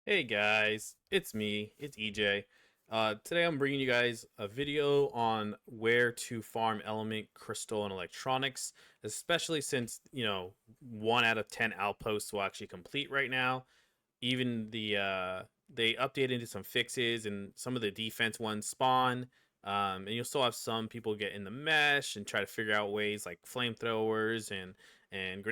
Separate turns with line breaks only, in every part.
Hey guys, it's me, it's EJ. Today I'm bringing you guys a video on where to farm element, crystal, and electronics, especially since, 1 out of 10 outposts will actually complete right now. Even they updated into some fixes and some of the defense ones spawn. And you'll still have some people get in the mesh and try to figure out ways like flamethrowers and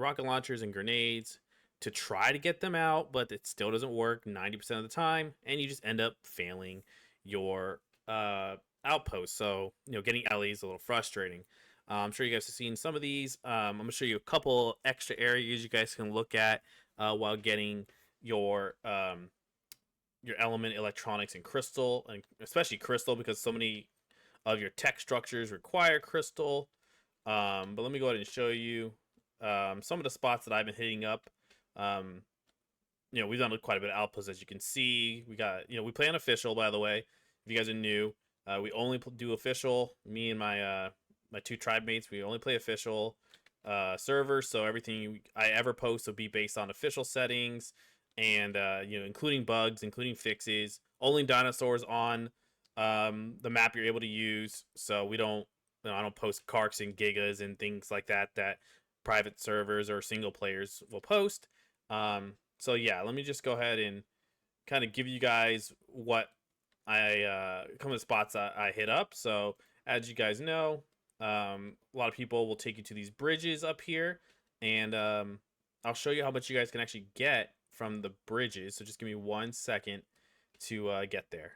rocket launchers and grenades to try to get them out, but it still doesn't work 90% of the time, and you just end up failing your outpost. So getting Ellie is a little frustrating. I'm sure you guys have seen some of these. I'm gonna show you a couple extra areas you guys can look at while getting your your element, electronics, and crystal, and especially crystal because so many of your tech structures require crystal. But let me go ahead and show you some of the spots that I've been hitting up. Um, we've done quite a bit of outposts, as you can see. We got, we play on official, by the way. If you guys are new, we only do official. Me and my two tribe mates, we only play official servers. So everything I ever post will be based on official settings, and including bugs, including fixes. Only dinosaurs on the map you're able to use. So we don't, I don't post Karks and Gigas and things like that that private servers or single players will post. So yeah, let me just go ahead and kind of give you guys what I some of the spots I hit up. So as you guys know, a lot of people will take you to these bridges up here, and I'll show you how much you guys can actually get from the bridges. So just give me 1 second to get there.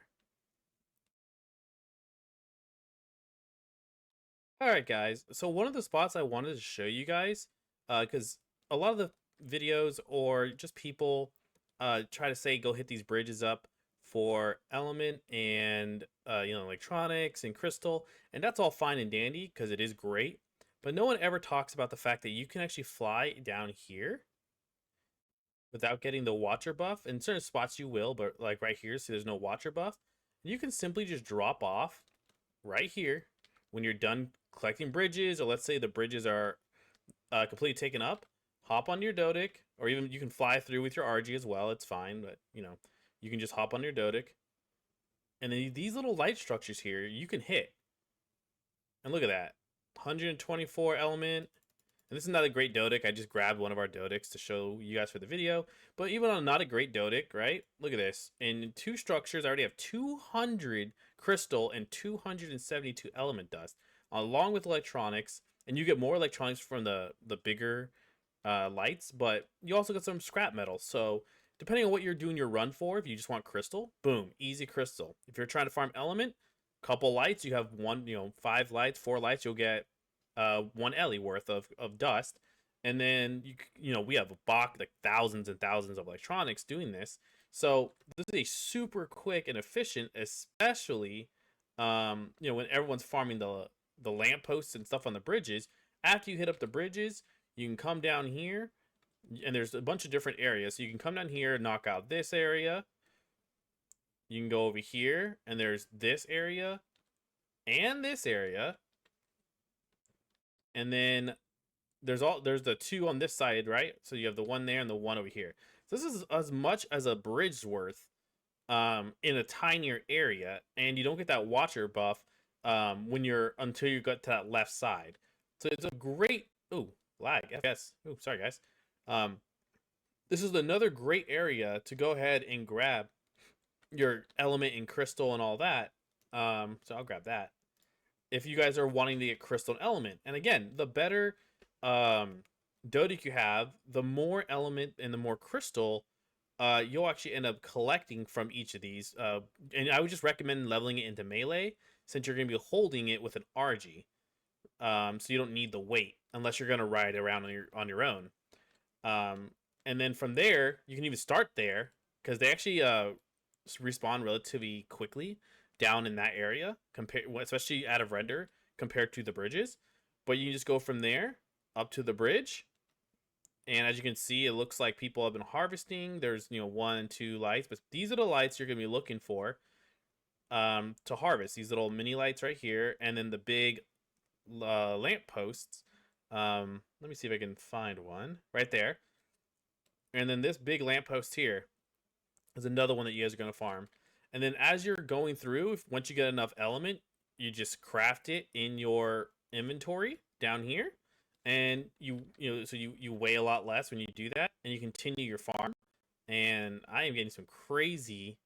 All right, guys. So one of the spots I wanted to show you guys, because a lot of the videos or just people try to say go hit these bridges up for element and electronics and crystal, and that's all fine and dandy because it is great. But no one ever talks about the fact that you can actually fly down here without getting the watcher buff. In certain spots you will, but like right here, see there's no watcher buff. You can simply just drop off right here when you're done collecting bridges, or let's say the bridges are completely taken up. Hop on your Dodic, or even you can fly through with your RG as well. It's fine, but you can just hop on your Dodic, and then these little light structures here you can hit. And look at that, 124 element. And this is not a great Dodic. I just grabbed one of our Dodics to show you guys for the video. But even on not a great Dodic, right? Look at this. In two structures, I already have 200 crystal and 272 element dust, along with electronics. And you get more electronics from the bigger lights, but you also get some scrap metal. So depending on what you're doing your run for, if you just want crystal, boom, easy crystal. If you're trying to farm element, couple lights, you have one, 5 lights, 4 lights, you'll get one Ellie worth of dust. And then we have a box like thousands and thousands of electronics doing this. So this is a super quick and efficient, especially when everyone's farming the lampposts and stuff on the bridges. After you hit up the bridges, you can come down here, and there's a bunch of different areas. So you can come down here, knock out this area. You can go over here, and there's this area and this area, and then there's the two on this side, right? So you have the one there and the one over here. So this is as much as a bridge's worth in a tinier area, and you don't get that watcher buff when you're until you get to that left side. So it's a great lag FPS. Sorry guys. Um, this is another great area to go ahead and grab your element and crystal and all that. So I'll grab that if you guys are wanting to get crystal and element. And again, the better um, Dodic you have, the more element and the more crystal you'll actually end up collecting from each of these. And I would just recommend leveling it into melee since you're going to be holding it with an RG. So you don't need the weight unless you're going to ride around on your own. Um, and then from there, you can even start there because they actually respawn relatively quickly down in that area, compared especially out of render compared to the bridges. But you just go from there up to the bridge, and as you can see, it looks like people have been harvesting. There's 1 and 2 lights, but these are the lights you're gonna be looking for to harvest. These little mini lights right here, and then the big lamp posts. Let me see if I can find one right there, and then this big lamp post here. is another one that you guys are going to farm. And then as you're going through, once you get enough element, you just craft it in your inventory down here. And you weigh a lot less when you do that, and you continue your farm. And I am getting some crazy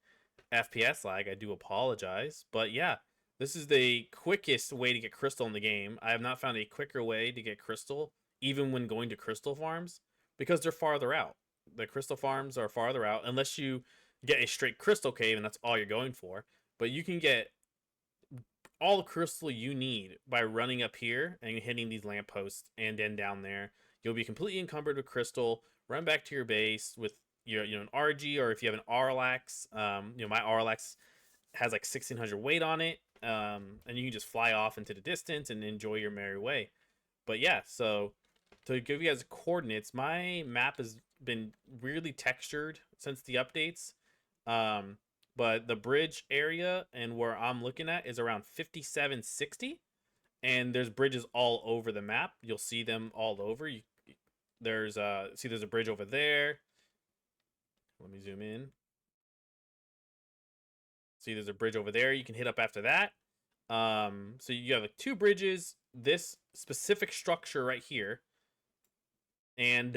FPS lag. I do apologize, but yeah, this is the quickest way to get crystal in the game. I have not found a quicker way to get crystal, even when going to crystal farms, because they're farther out. The crystal farms are farther out, unless you get a straight crystal cave and that's all you're going for. But you can get all the crystal you need by running up here and hitting these lampposts, and then down there you'll be completely encumbered with crystal. Run back to your base with your an RG, or if you have an RLX, my RLX has like 1600 weight on it, and you can just fly off into the distance and enjoy your merry way. But yeah, so to give you guys coordinates, my map has been really textured since the updates. Um, but the bridge area and where I'm looking at is around 5760, and there's bridges all over the map. You'll see them all over. There's there's a bridge over there. Let me zoom in. See, there's a bridge over there. You can hit up after that. So you have like 2 bridges, this specific structure right here, and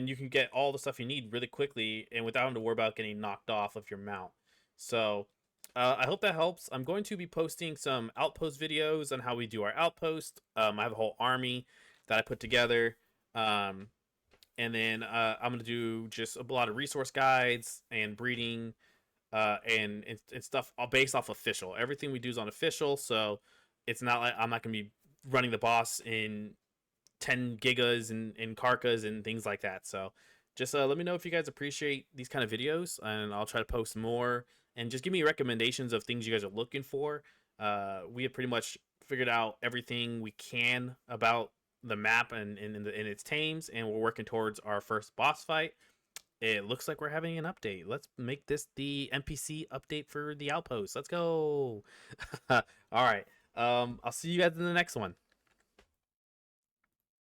you can get all the stuff you need really quickly and without having to worry about getting knocked off of your mount. So I hope that helps. I'm going to be posting some outpost videos on how we do our outpost. I have a whole army that I put together. And then I'm going to do just a lot of resource guides and breeding and stuff all based off official. Everything we do is on official, so it's not like I'm not going to be running the boss in 10 gigas and Karkas and things like that. So just let me know if you guys appreciate these kind of videos, and I'll try to post more. And just give me recommendations of things you guys are looking for. We have pretty much figured out everything we can about the map and in its tames, and we're working towards our first boss fight. It looks like we're having an update. Let's make this the NPC update for the outpost. Let's go. All right. I'll see you guys in the next one.